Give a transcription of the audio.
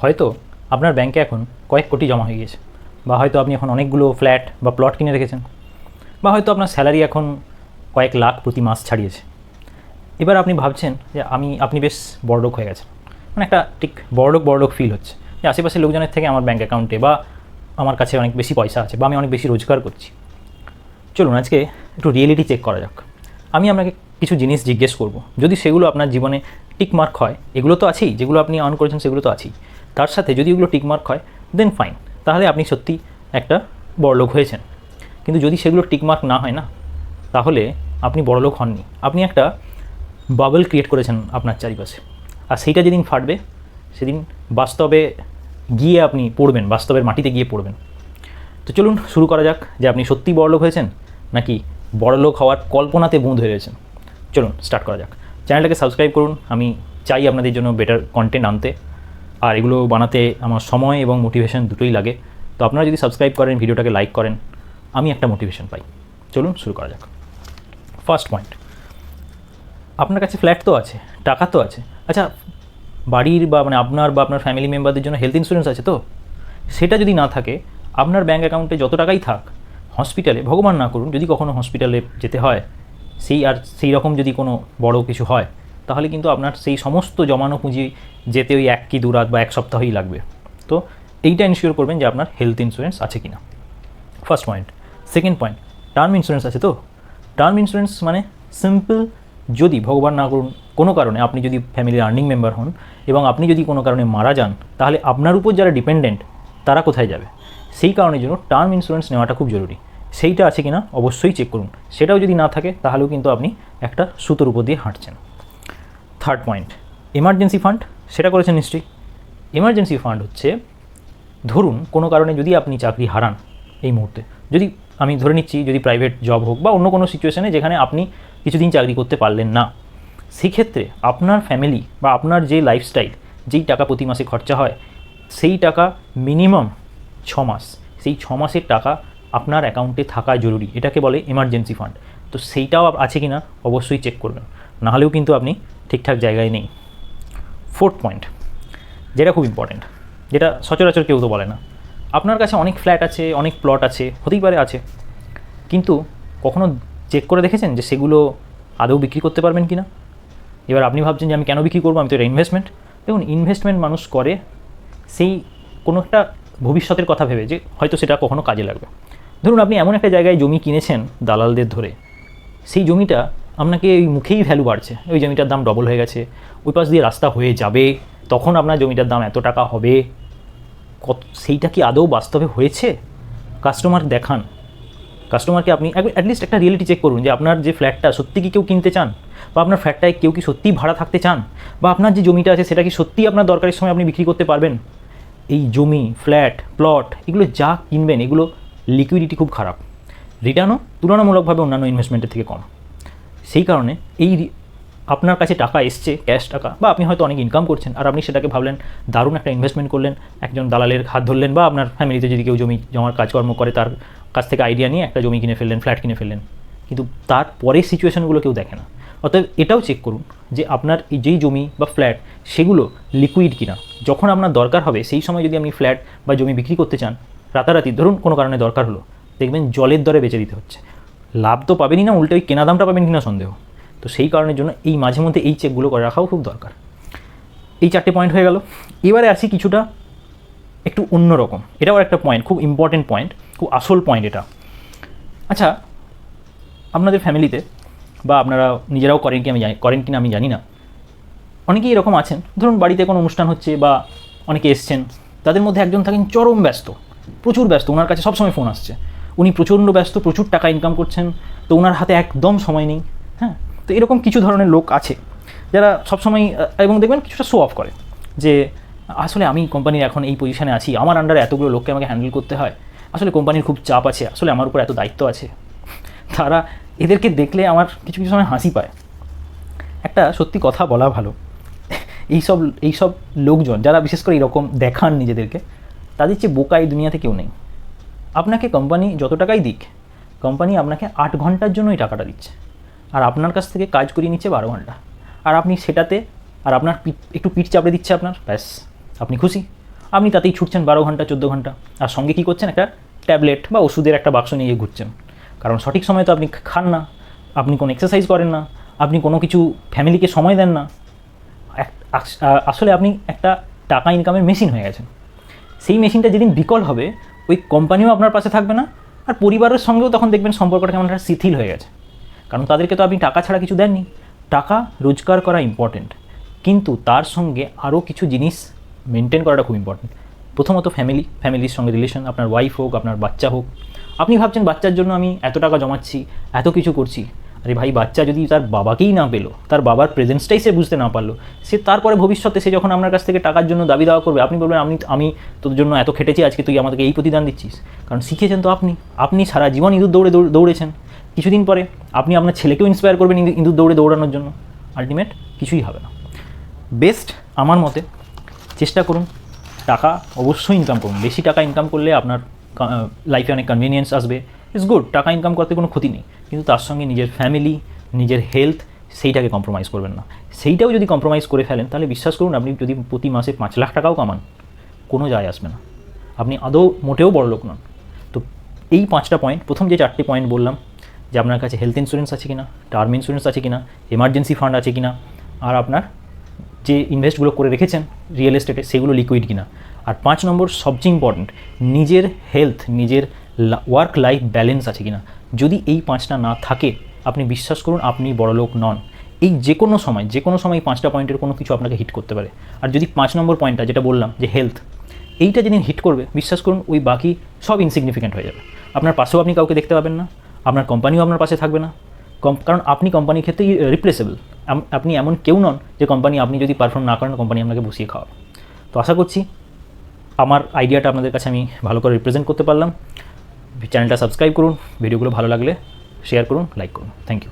হয়তো আপনার ব্যাংকে এখন কয়েক কোটি জমা হয়ে গেছে, বা হয়তো আপনি এখন অনেকগুলো ফ্ল্যাট বা প্লট কিনে রেখেছেন, বা হয়তো আপনার স্যালারি এখন কয়েক লাখ প্রতি মাস ছাড়িয়েছে। এবার আপনি ভাবছেন যে আপনি বেশ বড়লোক হয়ে গেছেন, মানে একটা ঠিক বড়লোক ফিল হচ্ছে যে আশেপাশের লোকজনের থেকে আমার ব্যাঙ্ক অ্যাকাউন্টে বা আমার কাছে অনেক বেশি পয়সা আছে, বা আমি অনেক বেশি রোজগার করছি। চলুন আজকে একটু রিয়েলিটি চেক করা যাক। আমি আপনাকে কিছু জিনিস জিজ্ঞেস করব, যদি সেগুলো আপনার জীবনে টিকমার্ক হয়, এগুলো তো আছেই, যেগুলো আপনি আর্ন করেছেন সেগুলো তো আছেই, তার সাথে যদি এগুলো টিকমার্ক হয় দেন ফাইন, তাহলে আপনি সত্যি একটা বড়লোক হয়েছেন। কিন্তু যদি সেগুলো টিকমার্ক না হয় না, তাহলে আপনি বড়লোক হননি, আপনি একটা বাবল ক্রিয়েট করেছেন আপনার চারিপাশে, আর সেইটা যেদিন ফাটবে সেদিন বাস্তবে গিয়ে আপনি পড়বেন, বাস্তবের মাটিতে গিয়ে পড়বেন। তো চলুন শুরু করা যাক, যে আপনি সত্যিই বড়লোক হয়েছেন নাকি বড়লোক হওয়ার কল্পনাতে বুঁদ হয়ে রয়েছেন। চলুন স্টার্ট করা যাক। চ্যানেলটাকে সাবস্ক্রাইব করুন, আমি চাই আপনাদের জন্য বেটার কন্টেন্ট আনতে, আর এগুলো বানাতে আমার সময় এবং মোটিভেশন দুটোই লাগে। তো আপনারা যদি সাবস্ক্রাইব করেন, ভিডিওটাকে লাইক করেন, আমি একটা মোটিভেশন পাই। চলুন শুরু করা যাক। ফার্স্ট পয়েন্ট, আপনার কাছে ফ্ল্যাট তো আছে, টাকা তো আছে, আচ্ছা বাড়ির বা আপনার ফ্যামিলি মেম্বারদের জন্য হেলথ ইন্স্যুরেন্স আছে তো? সেটা যদি না থাকে, আপনার ব্যাঙ্ক অ্যাকাউন্টে যত টাকাই থাক, হসপিটালে ভগবান না করুন যদি কখনো হসপিটালে যেতে হয়, সেই রকম যদি কোনো বড় কিছু হয়, তাহলে কিন্তু আপনার সেই সমস্ত জমানো পুঁজি যেতে ওই 1 কি 2 রাত বা 1 সপ্তাহই লাগবে। তো এইটা ইনশিওর করবেন যে আপনার হেলথ ইন্স্যুরেন্স আছে কি না। First point. Second point, term insurance আছে তো? টার্ম ইন্স্যুরেন্স মানে সিম্পল, যদি ভগবান না করুন কোনো কারণে আপনি যদি ফ্যামিলির আর্নিং মেম্বার হন এবং আপনি যদি কোনো কারণে মারা যান, তাহলে আপনার উপর যারা ডিপেন্ডেন্ট তারা কোথায় যাবে? সেই কারণের জন্য টার্ম ইন্স্যুরেন্স নেওয়াটা খুব জরুরি। সেইটা আছে কি না অবশ্যই চেক করুন, সেটাও যদি না থাকে তাহলেও কিন্তু আপনি একটা সুতোর উপর দিয়ে হাঁটছেন। থার্ড পয়েন্ট, এমার্জেন্সি ফান্ড, সেটা করেছেন নিশ্চয়ই। এমার্জেন্সি ফান্ড হচ্ছে, ধরুন কোনো কারণে যদি আপনি চাকরি হারান এই মুহূর্তে, যদি আমি ধরে নিচ্ছি যদি প্রাইভেট জব হোক বা অন্য কোনো সিচুয়েশনে যেখানে আপনি কিছুদিন চাকরি করতে পারলেন না, সেক্ষেত্রে আপনার ফ্যামিলি বা আপনার যে লাইফস্টাইল, যেই টাকা প্রতি মাসে খরচা হয়, সেই টাকা মিনিমাম 6 মাস, সেই 6 মাসের টাকা আপনার অ্যাকাউন্টে থাকা জরুরি, এটাকে বলে এমার্জেন্সি ফান্ড। তো সেইটাও আছে কি না অবশ্যই চেক করবেন, নাহলেও কিন্তু আপনি ঠিকঠাক জায়গায় নেই। ফোর্থ পয়েন্ট, যেটা খুব ইম্পর্ট্যান্ট, যেটা সচরাচর কেউ তো বলে না, আপনার কাছে অনেক ফ্ল্যাট আছে, অনেক প্লট আছে, হতেই পারে আছে, কিন্তু কখনো চেক করে দেখেছেন যে সেগুলো আদৌ বিক্রি করতে পারবেন কি না? এবার আপনি ভাবছেন যে আমি কেন বিক্রি করবো, আমি তো এটা ইনভেস্টমেন্ট। দেখুন, ইনভেস্টমেন্ট মানুষ করে সেই কোনো একটা ভবিষ্যতের কথা ভেবে, যে হয়তো সেটা কখনো কাজে লাগবে। ধরুন আপনি এমন একটা জায়গায় জমি কিনেছেন দালালদের ধরে, সেই জমিটা আপনাকে ওই মুখেই ভ্যালু বাড়ছে, ওই জমিটার দাম ডবল হয়ে গেছে, ওই পাশ দিয়ে রাস্তা হয়ে যাবে, তখন আপনার জমিটার দাম এত টাকা হবে, সেইটা কি আদৌ বাস্তবে হয়েছে? কাস্টমার দেখান, কাস্টমারকে আপনি অ্যাটলিস্ট একটা রিয়েলিটি চেক করুন, যে আপনার যে ফ্ল্যাটটা সত্যি কি কেউ কিনতে চান, বা আপনার ফ্ল্যাটটায় কেউ কি সত্যিই ভাড়া থাকতে চান, বা আপনার যে জমিটা আছে সেটা কি সত্যিই আপনার দরকারের সময় আপনি বিক্রি করতে পারবেন। এই জমি, ফ্ল্যাট, প্লট, এগুলো যা কিনবেন, এগুলো লিকুইডিটি খুব খারাপ, রিটার্নও তুলনামূলকভাবে অন্যান্য ইনভেস্টমেন্টের থেকে কম। সেই কারণে আপনার কাছে টাকা এসছে, ক্যাশ টাকা, বা আপনি হয়তো অনেক ইনকাম করছেন, আর আপনি সেটাকে ভাবলেন দারুণ একটা ইনভেস্টমেন্ট করলেন, একজন দালালের হাত ধরলেন, বা আপনার ফ্যামিলিতে যদি কেউ জমি জমার কাজকর্ম করে তার কাছ থেকে আইডিয়া নিয়ে একটা জমি কিনে ফেললেন, ফ্ল্যাট কিনে ফেললেন, কিন্তু তারপরে সিচুয়েশনগুলো কেউ দেখে না। অতএব এটাও চেক করুন যে আপনার এই যেই জমি বা ফ্ল্যাট, সেগুলো লিকুইড কিনা। যখন আপনার দরকার হবে সেই সময় যদি আপনি ফ্ল্যাট বা জমি বিক্রি করতে চান, রাতারাতি ধরুন কোনো কারণে দরকার হলো, দেখবেন জলের দরে বেচে দিতে হচ্ছে, লাভ তো পাবেনই না, উল্টে ওই কেনা দামটা পাবেন কিনা সন্দেহ। তো সেই কারণের জন্য এই মাঝে মধ্যে এই চেকগুলো করে রাখাও খুব দরকার। এই 4টে পয়েন্ট হয়ে গেল। এবারে আসি কিছুটা একটু অন্যরকম, এটাও একটা পয়েন্ট, খুব ইম্পর্টেন্ট পয়েন্ট, খুব আসল পয়েন্ট এটা। আচ্ছা, আপনাদের ফ্যামিলিতে বা আপনারা নিজেরাও করেন কি না আমি জানি না, অনেকেই এরকম আছেন, ধরুন বাড়িতে কোনো অনুষ্ঠান হচ্ছে বা অনেকে এসছেন, তাদের মধ্যে একজন থাকেন চরম ব্যস্ত, প্রচুর ব্যস্ত, ওনার কাছে সবসময় ফোন আসছে, উনি প্রচণ্ড ব্যস্ত, প্রচুর টাকা ইনকাম করছেন, তো ওনার হাতে একদম সময় নেই। হ্যাঁ, তো এরকম কিছু ধরনের লোক আছে যারা সবসময়, এবং দেখবেন কিছুটা শো অফ করে, যে আসলে আমি কোম্পানির এখন এই পজিশানে আছি, আমার আন্ডারে এতগুলো লোককে আমাকে হ্যান্ডেল করতে হয়, আসলে কোম্পানির খুব চাপ আছে, আসলে আমার উপর এত দায়িত্ব আছে। এদেরকে দেখলে আমার কিছু কিছু সময় হাসি পায়। একটা সত্যি কথা বলা ভালো, এইসব লোকজন যারা বিশেষ করে এরকম দেখান নিজেদেরকে, তাদের চেয়ে বোকা এই দুনিয়াতে কেউ নেই। আপনাকে কোম্পানি যত টাকাই দিক, কোম্পানি আপনাকে 8 ঘন্টার জন্য এই টাকাটা দিচ্ছে, আর আপনার কাছ থেকে কাজ করিয়ে নিচ্ছে 12 ঘন্টা, আর আপনি সেটাতে, আর আপনার একটু পিঠ চাপড়ে দিচ্ছে আপনার, ব্যাস আপনি খুশি। আপনি তাতেই ছুটছেন 12 ঘন্টা 14 ঘন্টা, আর সঙ্গে কী করছেন, একটা ট্যাবলেট বা ওষুধের একটা বাক্স নিয়ে ঘুরছেন। কারণ সঠিক সময় তো আপনি খান না, আপনি কোনো এক্সারসাইজ করেন না, আপনি কোনো কিছু ফ্যামিলিকে সময় দেন না। আসলে আপনি একটা টাকা ইনকামের মেশিন হয়ে গেছেন। সেই মেশিনটা যেদিন বিকল হবে, ওই কোম্পানিও আপনার পাশে থাকবে না, আর পরিবারের সঙ্গেও তখন দেখবেন সম্পর্কটা কেমন একটা শিথিল হয়ে গেছে। কারণ তাদেরকে তো আপনি টাকা ছাড়া কিছু দেননি। টাকা রোজগার করা ইম্পর্টেন্ট, কিন্তু তার সঙ্গে আরও কিছু জিনিস মেনটেন করাটা খুব ইম্পর্টেন্ট। প্রথমত ফ্যামিলির সঙ্গে রিলেশন, আপনার ওয়াইফ হোক, আপনার বাচ্চা হোক। আপনি ভাবছেন বাচ্চার জন্য আমি এত টাকা জমাচ্ছি, এত কিছু করছি। আরে ভাই, বাচ্চা যদি তার বাবাকেই না পেলো, তার বাবার প্রেজেন্সটাই সে বুঝতে না পারলো, সে তারপরে ভবিষ্যতে সে যখন আপনার কাছ থেকে টাকার জন্য দাবি দাওয়া করবে, আপনি বলবেন আমি তোর জন্য এত খেটেছি, আজকে তুই আমাকে এই প্রতিদান দিচ্ছিস। কারণ শিখেছেন তো আপনি সারা জীবন ইঁদুর দৌড়েছেন। কিছুদিন পরে আপনি আপনার ছেলেকেও ইন্সপায়ার করবেন ইঁদুর দৌড়ানোর জন্য। আলটিমেট কিছুই হবে না। বেস্ট আমার মতে চেষ্টা করুন, টাকা অবশ্যই ইনকাম করুন। বেশি টাকা ইনকাম করলে আপনার লাইফে অনেক কনভিনিয়েন্স আসবে, ইটস গুড, টাকা ইনকাম করতে কোনো ক্ষতি নেই। কিন্তু তার সঙ্গে নিজের ফ্যামিলি, নিজের হেলথ, সেইটাকে কম্প্রোমাইজ করবেন না। সেইটাও যদি কম্প্রোমাইজ করে ফেলেন, তাহলে বিশ্বাস করুন, আপনি যদি প্রতি মাসে 5 লাখ টাকাও কামান, কোনো যায় আসবে না, আপনি আদৌ মোটেও বড়লোক নন। তো এই 5টা পয়েন্ট, প্রথম যে 4টে পয়েন্ট বললাম, যে আপনার কাছে হেলথ ইন্স্যুরেন্স আছে কিনা, টার্ম ইন্স্যুরেন্স আছে কিনা, এমার্জেন্সি ফান্ড আছে কিনা, আর আপনার যে ইনভেস্টগুলো করে রেখেছেন রিয়েল এস্টেটে সেগুলো লিকুইড কিনা। আর 5 নম্বর সবচেয়ে ইম্পর্ট্যান্ট, নিজের হেলথ, নিজের ওয়ার্ক লাইফ ব্যালেন্স আছে কিনা। যদি এই 5টা না থাকে, আপনি বিশ্বাস করুন আপনি বড়লোক নন। এই যে কোনো সময় এই 5টা পয়েন্টের কোনো কিছু আপনাকে হিট করতে পারে। আর যদি 5 নম্বর পয়েন্টটা যেটা বললাম যে হেলথ, এইটা যেদিন হিট করবে, বিশ্বাস করুন ওই বাকি সব ইনসিগনিফিকেন্ট হয়ে যাবে। আপনার পাশেও আপনি কাউকে দেখতে পাবেন না, আপনার কোম্পানিও আপনার পাশে থাকবে না। কারণ আপনি কোম্পানির ক্ষেত্রে রিপ্লেসেবল। আপনি এমন কেউ নন যে কোম্পানি আপনি যদি পারফর্ম না করেন কোম্পানি আপনাকে বসিয়ে খাওয়াবে। তো আশা করছি আমার আইডিয়াটা আপনাদের কাছে আমি ভালো করে রিপ্রেজেন্ট করতে পারলাম। চ্যানেলটা সাবস্ক্রাইব করুন, ভিডিওগুলো ভালো লাগলে শেয়ার করুন, লাইক করুন। Thank you.